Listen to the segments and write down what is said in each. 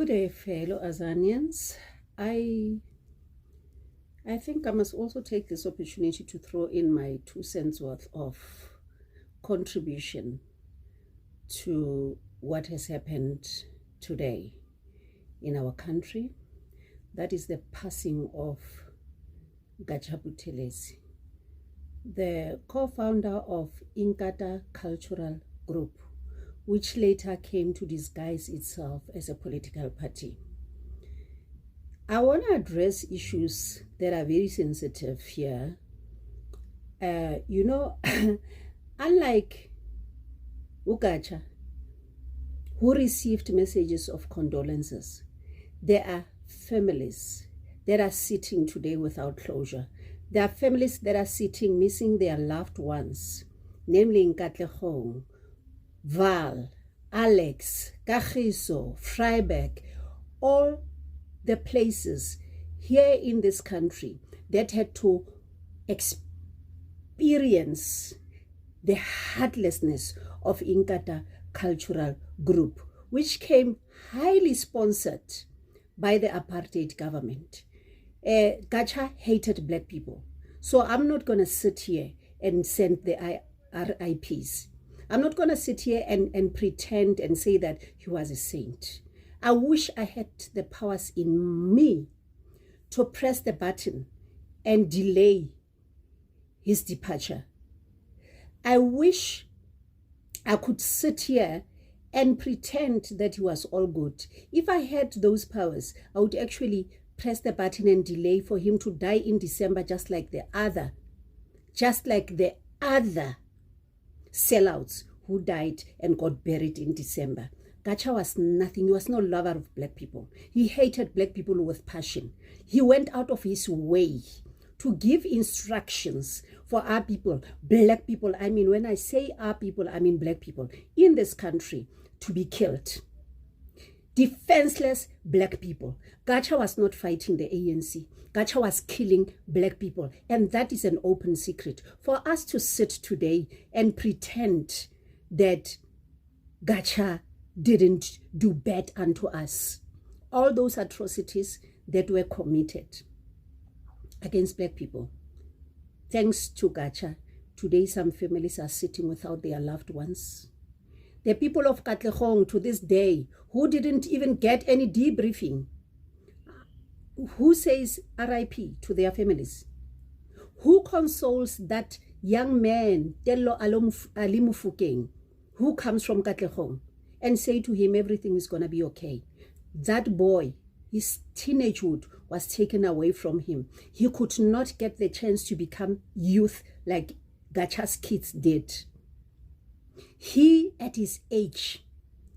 Good day, fellow Azanians. I think I must also take this opportunity to throw in my 2 cents worth of contribution to what has happened today in our country. That is the passing of Gatsha, the co-founder of Inkatha Cultural Group, which later came to disguise itself as a political party. I want to address issues that are very sensitive here. Unlike Gatsha, who received messages of condolences, there are families that are sitting today without closure. There are families that are sitting missing their loved ones, namely Nkatlehong, Val, Alex, Kagiso, Freiberg, all the places here in this country that had to experience the heartlessness of Inkatha Cultural Group, which came highly sponsored by the apartheid government. Gatsha hated black people. So I'm not going to sit here and send the RIPs. I'm not going to sit here and pretend and say that he was a saint. I wish I had the powers in me to press the button and delay his departure. I wish I could sit here and pretend that he was all good. If I had those powers, I would actually press the button and delay for him to die in December, just like the other sellouts who died and got buried in December. Gatsha was nothing. He was no lover of black people. He hated black people with passion. He went out of his way to give instructions for our people, black people. I mean, when I say our people, I mean black people in this country, to be killed. Defenseless black people. Gatsha was not fighting the ANC. Gatsha was killing black people. And that is an open secret. For us to sit today and pretend that Gatsha didn't do bad unto us. All those atrocities that were committed against black people. Thanks to Gatsha, today some families are sitting without their loved ones. The people of Katlehong to this day, who didn't even get any debriefing, who says RIP to their families? Who consoles that young man, Tello Alimufukeng, who comes from Katlehong, and say to him everything is going to be okay? That boy, his teenagehood was taken away from him. He could not get the chance to become youth like Gatsha's kids did. He, at his age,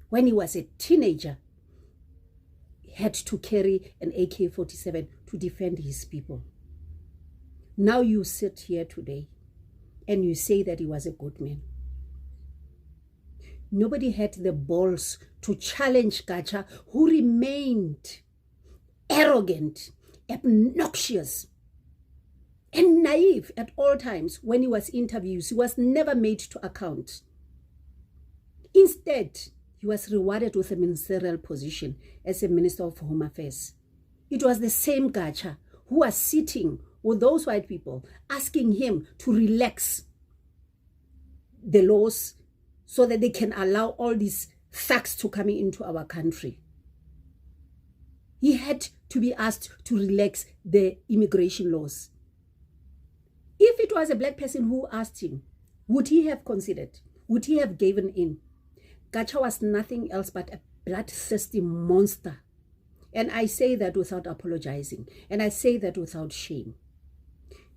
when he was a teenager, had to carry an AK-47 to defend his people. Now you sit here today and you say that he was a good man. Nobody had the balls to challenge Gatsha, who remained arrogant, obnoxious, and naive at all times when he was interviewed. He was never made to account. Instead, he was rewarded with a ministerial position as a Minister of Home Affairs. It was the same Gatsha who was sitting with those white people, asking him to relax the laws so that they can allow all these thugs to come into our country. He had to be asked to relax the immigration laws. If it was a black person who asked him, would he have considered? Would he have given in? Gatsha was nothing else but a bloodthirsty monster. And I say that without apologizing. And I say that without shame.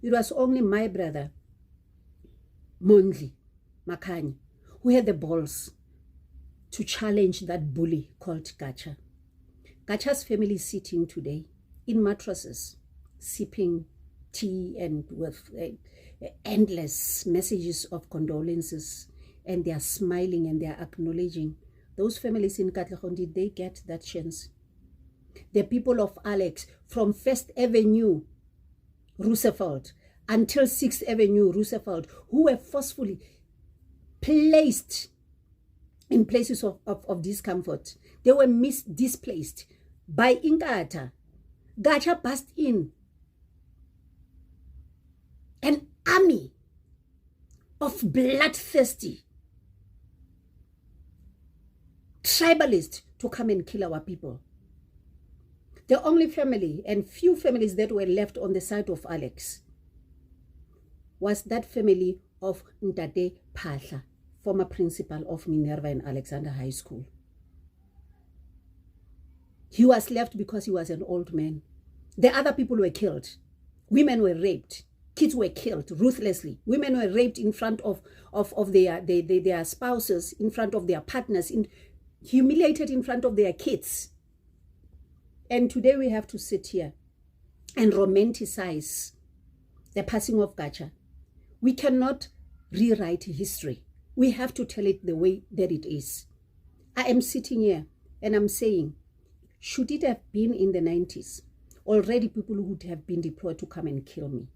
It was only my brother, Mondli Makhanye, who had the balls to challenge that bully called Gatsha. Gatsha's family is sitting today in mattresses, sipping tea and with endless messages of condolences. And they are smiling and they are acknowledging. Those families in Katlehong, did they get that chance? The people of Alex, from 1st Avenue, Roosevelt, until 6th Avenue, Roosevelt, who were forcefully placed in places of discomfort. They were displaced by Inkatha, Gatsha burst in an army of bloodthirsty tribalists to come and kill our people. The only family and few families that were left on the side of Alex was that family of Ntate Phahla, former principal of Minerva and Alexander High School. He was left because he was an old man. The other people were killed. Women were raped. Kids were killed ruthlessly. Women were raped in front of their spouses, in front of their partners, humiliated in front of their kids. And today we have to sit here and romanticize the passing of Gatsha. We cannot rewrite history. We have to tell it the way that it is. I am sitting here and I'm saying, should it have been in the 90s, already people would have been deployed to come and kill me.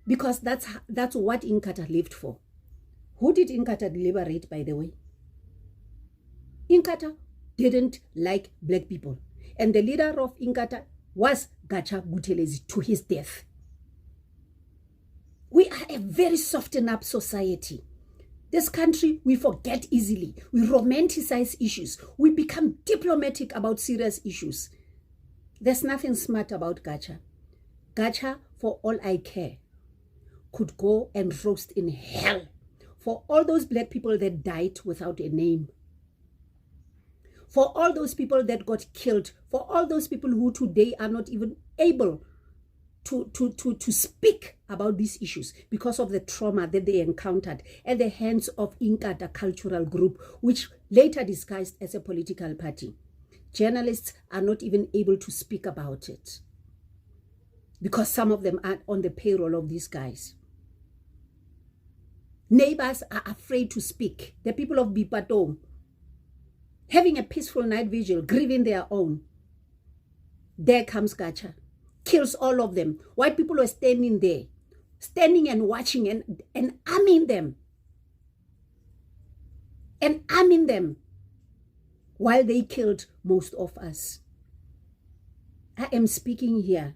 Because that's what Inkatha lived for. Who did Inkatha liberate, by the way? Inkatha didn't like black people. And the leader of Inkatha was Gatsha Buthelezi to his death. We are a very softened up society. This country, we forget easily. We romanticize issues. We become diplomatic about serious issues. There's nothing smart about Gatsha. Gatsha, for all I care, could go and roast in hell for all those black people that died without a name. For all those people that got killed, for all those people who today are not even able to speak about these issues because of the trauma that they encountered at the hands of Inkatha cultural group, which later disguised as a political party. Journalists are not even able to speak about it because some of them are on the payroll of these guys. Neighbors are afraid to speak. The people of Bipato, having a peaceful night vigil, grieving their own. There comes Gatsha, kills all of them. White people were standing there, standing and watching and arming them. And arming them while they killed most of us. I am speaking here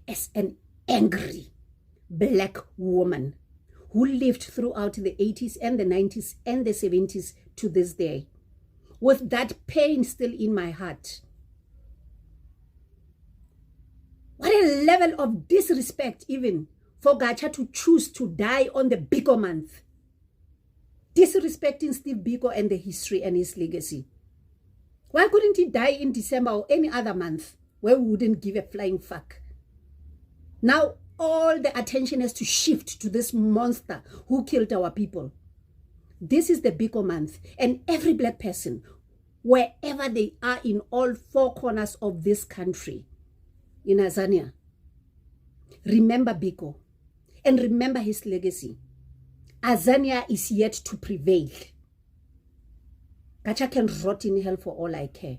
as an angry black woman who lived throughout the 80s and the 90s and the 70s to this day, with that pain still in my heart. What a level of disrespect even for Gatsha to choose to die on the Biko month. Disrespecting Steve Biko and the history and his legacy. Why couldn't he die in December or any other month where we wouldn't give a flying fuck? Now all the attention has to shift to this monster who killed our people. This is the Biko month, and every black person, wherever they are in all four corners of this country, in Azania, remember Biko and remember his legacy. Azania is yet to prevail. Gatsha can rot in hell for all I care.